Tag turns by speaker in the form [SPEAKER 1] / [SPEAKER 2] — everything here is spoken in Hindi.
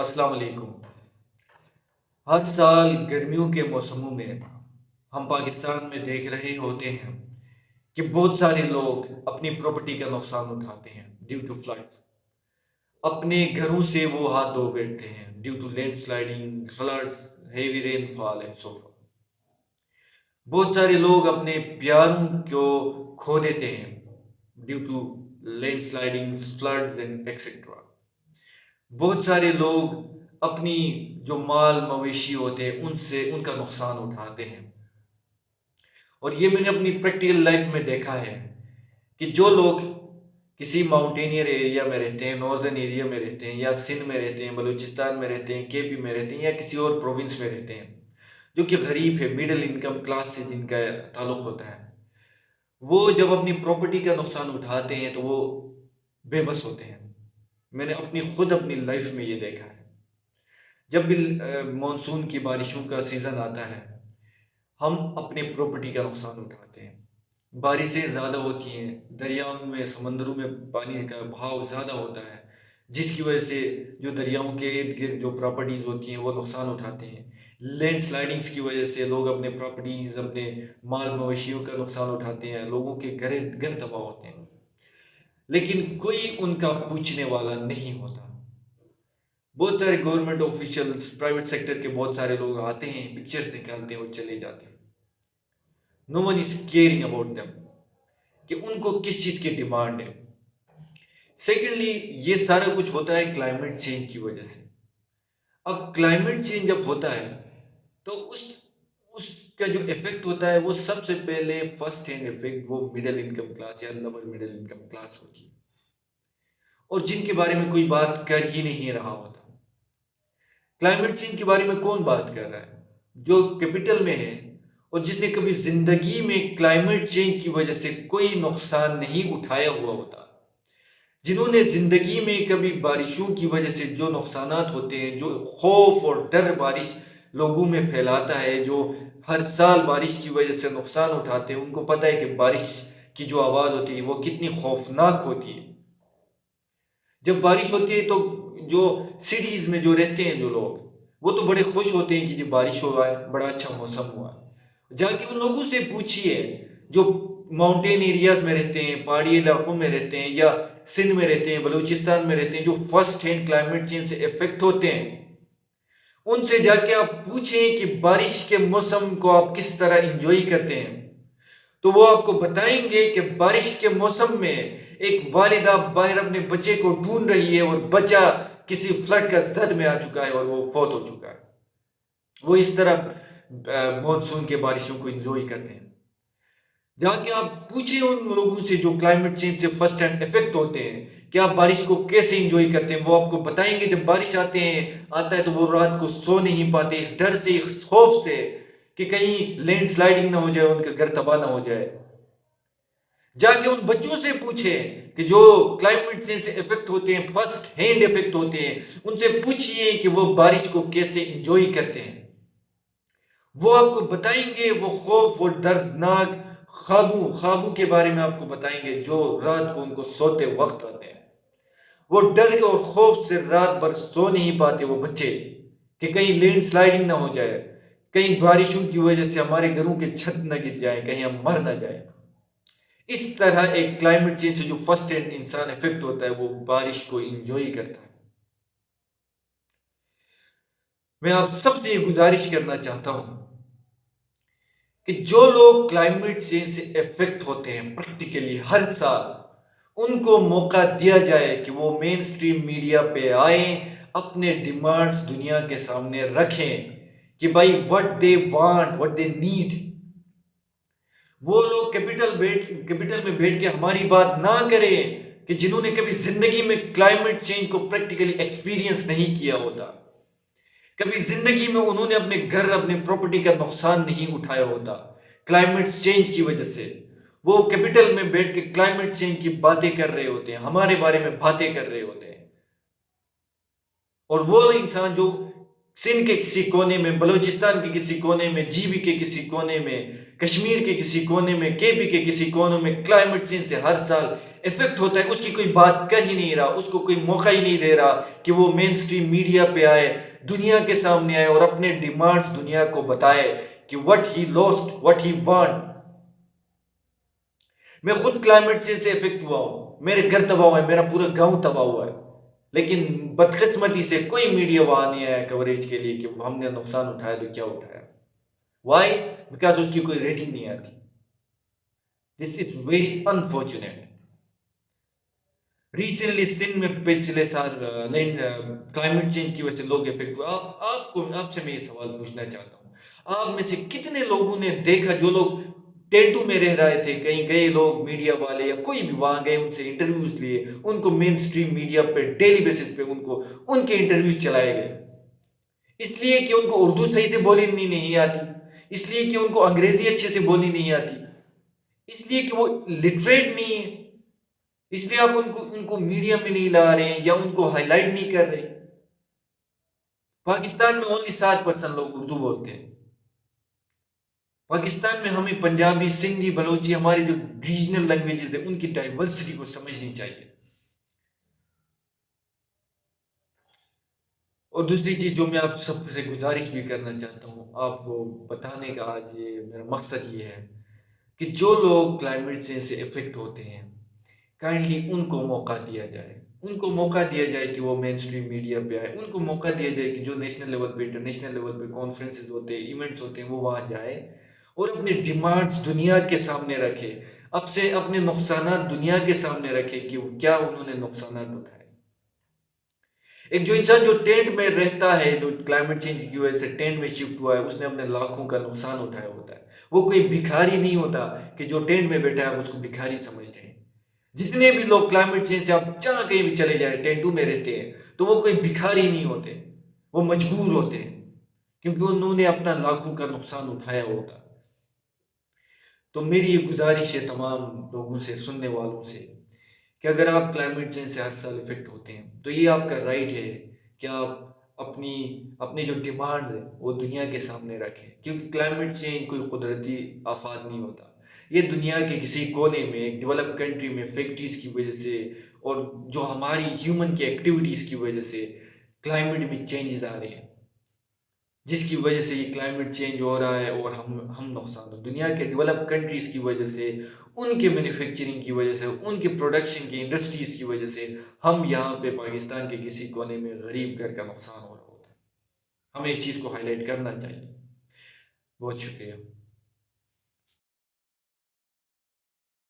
[SPEAKER 1] अस्सलाम वालेकुम। हर साल गर्मियों के मौसमों में हम पाकिस्तान में देख रहे होते हैं कि बहुत सारे लोग अपनी प्रॉपर्टी का नुकसान उठाते हैं ड्यू टू फ्लड्स। अपने घरों से वो हाथ धो बैठते हैं due to landsliding, floods, heavy rainfall and so for. बहुत सारे लोग अपने प्यारों को खो देते हैं due to landsliding, floods and etcetera. बहुत सारे लोग अपनी जो माल मवेशी होते हैं उनसे उनका नुकसान उठाते हैं। और ये मैंने अपनी प्रैक्टिकल लाइफ में देखा है कि जो लोग किसी माउंटेनियर एरिया में रहते हैं, नॉर्दर्न एरिया में रहते हैं, या सिंध में रहते हैं, बलूचिस्तान में रहते हैं, केपी में रहते हैं, या किसी और प्रोविंस में रहते हैं, जो कि गरीब है, मिडिल इनकम क्लास से जिनका ताल्लुक होता है, वो जब अपनी प्रॉपर्टी का नुकसान उठाते हैं तो वो बेबस होते हैं। मैंने खुद अपनी लाइफ में ये देखा है। जब भी मानसून की बारिशों का सीज़न आता है, हम अपने प्रॉपर्टी का नुकसान उठाते हैं। बारिशें ज़्यादा होती हैं, दरियाओं में, समंदरों में पानी का बहाव ज़्यादा होता है, जिसकी वजह से जो दरियाओं के इर्द गिर्द जो प्रॉपर्टीज़ होती हैं वो नुकसान उठाते हैं। लैंड स्लाइडिंग्स की वजह से लोग अपने प्रॉपर्टीज़, अपने माल मवेशियों का नुकसान उठाते हैं, लोगों के घर तबाह होते हैं, लेकिन कोई उनका पूछने वाला नहीं होता। बहुत सारे गवर्नमेंट ऑफिशियल्स, प्राइवेट सेक्टर के बहुत सारे लोग आते हैं, पिक्चर्स निकालते हैं और चले जाते हैं। No one is caring about them कि उनको किस चीज की डिमांड है। सेकेंडली, ये सारा कुछ होता है क्लाइमेट चेंज की वजह से। अब क्लाइमेट चेंज जब होता है तो उसका जो इफेक्ट होता है वो सबसे पहले फर्स्ट हैंड इफेक्ट वो मिडिल इनकम क्लास या लोअर मिडिल इनकम क्लास होती है, और जिनके बारे में कोई बात कर ही नहीं रहा होता। क्लाइमेट चेंज के बारे में कौन बात कर रहा है? जो कैपिटल में है और जिसने कभी जिंदगी में क्लाइमेट चेंज की वजह से कोई नुकसान नहीं उठाया हुआ होता, जिन्होंने जिंदगी में कभी बारिशों की वजह से जो नुकसानात होते हैं, जो खौफ और डर बारिश लोगों में फैलाता है, जो हर साल बारिश की वजह से नुकसान उठाते हैं, उनको पता है कि बारिश की जो आवाज़ होती है वो कितनी खौफनाक होती है। जब बारिश होती है तो जो सिटीज में जो रहते हैं जो लोग, वो तो बड़े खुश होते हैं कि जब बारिश हुआ है, बड़ा अच्छा मौसम हुआ है। जाके उन लोगों से पूछिए जो माउंटेन एरियाज में रहते हैं, पहाड़ी इलाकों में रहते हैं, या सिंध में रहते हैं, बलूचिस्तान में रहते हैं, जो फर्स्ट हैंड क्लाइमेट चेंज से इफेक्ट होते हैं, उनसे जाके आप पूछें कि बारिश के मौसम को आप किस तरह इंजॉय करते हैं, तो वो आपको बताएंगे कि बारिश के मौसम में एक वालिदा बाहर अपने बच्चे को ढूंढ रही है और बच्चा किसी फ्लड का जद में आ चुका है और वो फौत हो चुका है। वो इस तरह मॉनसून के बारिशों को एंजॉय करते हैं। जाके आप पूछिए उन लोगों से जो क्लाइमेट चेंज से फर्स्ट हैंड इफेक्ट होते हैं कि आप बारिश को कैसे एंजॉय करते हैं। वो आपको बताएंगे जब बारिश आता है तो वो रात को सो नहीं पाते, इस डर से, इस खौफ से कि कहीं लैंड स्लाइडिंग ना हो जाए, उनका घर तबाह ना हो जाए। जाके उन बच्चों से पूछे कि जो क्लाइमेट चेंज से इफेक्ट होते हैं, फर्स्ट हैंड इफेक्ट होते हैं, उनसे पूछिए कि वो बारिश को कैसे एंजॉय करते हैं। वो आपको बताएंगे वो खौफ और दर्दनाक ख्वाबों के बारे में आपको बताएंगे जो रात को उनको सोते वक्त आते हैं। वो डर के और खौफ से रात भर सो नहीं पाते वो बच्चे कि कहीं लैंड स्लाइडिंग ना हो जाए, कहीं बारिशों की वजह से हमारे घरों के छत न गिर जाए, कहीं हम मर ना जाए। इस तरह एक क्लाइमेट चेंज से जो फर्स्ट हैंड इंसान इफेक्ट होता है वो बारिश को इंजॉय करता है। मैं आप सबसे ये गुजारिश करना चाहता हूं कि जो लोग क्लाइमेट चेंज से इफेक्ट होते हैं प्रैक्टिकली हर साल, उनको मौका दिया जाए कि वो मेन स्ट्रीम मीडिया पे आए, अपने डिमांड्स दुनिया के सामने रखें कि भाई what they want, what they need. वो लोग कैपिटल में बैठ के हमारी बात ना करें कि जिन्होंने कभी जिंदगी में क्लाइमेट चेंज को प्रैक्टिकली एक्सपीरियंस नहीं किया होता, कभी जिंदगी में उन्होंने अपने घर, अपने प्रॉपर्टी का नुकसान नहीं उठाया होता क्लाइमेट चेंज की वजह से। वो कैपिटल में बैठ के क्लाइमेट चेंज की बातें कर रहे होते हैं, हमारे बारे में बातें कर रहे होते हैं। और वो इंसान जो सिंध के किसी कोने में, बलूचिस्तान के किसी कोने में, जीबी के किसी कोने में, कश्मीर के किसी कोने में, केपी के किसी कोने में क्लाइमेट चेंज से हर साल इफेक्ट होता है। उसकी कोई बात कर ही नहीं रहा, उसको कोई मौका ही नहीं दे रहा कि वो मेन स्ट्रीम मीडिया पे आए, दुनिया के सामने आए और अपने डिमांड्स दुनिया को बताए कि what he lost, what he want. मैं खुद क्लाइमेट चेंज से इफेक्ट हुआ हूं, मेरे घर तबाह हुआ है, मेरा पूरा गांव तबाह हुआ है, लेकिन बदकिस्मती से कोई मीडिया वहां नहीं आया कवरेज के लिए कि हमने नुकसान उठाया तो क्या उठाया। वाई? बिकॉज उसकी कोई रेटिंग नहीं आती। This is very unfortunate. Recently Sindh में पिछले साल क्लाइमेट चेंज की वजह से लोग इफेक्ट हुए। आपसे मैं ये सवाल पूछना चाहता हूँ, आप में से कितने लोगों ने देखा, जो लोग टेंटू में रह रहे थे, कहीं गए लोग, मीडिया वाले या कोई भी वहां गए, उनसे इंटरव्यूज लिए, उनको मेन स्ट्रीम मीडिया पे डेली बेसिस पे उनको उनके इंटरव्यूज चलाए गए, इसलिए कि उनको उर्दू सही से बोलनी नहीं आती, इसलिए कि उनको अंग्रेजी अच्छे से बोलनी नहीं आती, इसलिए कि वो लिटरेट नहीं है, इसलिए आप उनको उनको मीडिया में नहीं ला रहे हैं या उनको हाईलाइट नहीं कर रहे। पाकिस्तान में ओनली 7% लोग उर्दू बोलते हैं। पाकिस्तान में हमें पंजाबी, सिंधी, बलोची, हमारी जो रीजनल लैंग्वेजेस है, उनकी डाइवर्सिटी को समझनी चाहिए। और दूसरी चीज जो मैं आप सबसे गुजारिश भी करना चाहता हूँ, आपको बताने का आज ये मेरा मकसद ये है कि जो लोग क्लाइमेट चेंज से इफेक्ट होते हैं, काइंडली उनको मौका दिया जाए, उनको मौका दिया जाए कि वो मेन स्ट्रीम मीडिया पे आए, उनको मौका दिया जाए कि जो नेशनल लेवल पे, इंटरनेशनल लेवल पे कॉन्फ्रेंसेज होते हैं, इवेंट्स होते हैं, वो वहाँ जाए और अपने डिमांड्स दुनिया के सामने रखे, अब से अपने नुकसानात दुनिया के सामने रखे कि क्या उन्होंने नुकसानात उठाए। एक जो इंसान जो टेंट में रहता है, जो क्लाइमेट चेंज की वजह से टेंट में शिफ्ट हुआ है, उसने अपने लाखों का नुकसान उठाया होता है। वो कोई भिखारी नहीं होता कि जो टेंट में बैठा है उसको भिखारी समझते हैं। जितने भी लोग क्लाइमेट चेंज से, आप जहाँ कहीं भी चले जाए, टेंटू में रहते हैं, तो वो कोई भिखारी नहीं होते, वो मजबूर होते हैं क्योंकि उन्होंने अपना लाखों का नुकसान उठाया होता। तो मेरी ये गुजारिश है तमाम लोगों से, सुनने वालों से, कि अगर आप क्लाइमेट चेंज से हर साल इफेक्ट होते हैं तो ये आपका राइट है कि आप अपनी अपनी जो डिमांड्स है वो दुनिया के सामने रखें, क्योंकि क्लाइमेट चेंज कोई कुदरती आफात नहीं होता। ये दुनिया के किसी कोने में, एक डेवलप कंट्री में फैक्ट्रीज की वजह से और जो हमारी ह्यूमन की एक्टिविटीज़ की वजह से क्लाइमेट में चेंजेस आ रहे हैं, जिसकी वजह से ये क्लाइमेट चेंज हो रहा है और हम नुकसान हो दुनिया के डेवलप कंट्रीज की वजह से, उनके मैन्युफैक्चरिंग की वजह से, उनके प्रोडक्शन की इंडस्ट्रीज की वजह से हम यहाँ पे पाकिस्तान के किसी कोने में गरीब घर का नुकसान हो रहा होता है। हमें इस चीज़ को हाईलाइट करना चाहिए। बहुत शुक्रिया।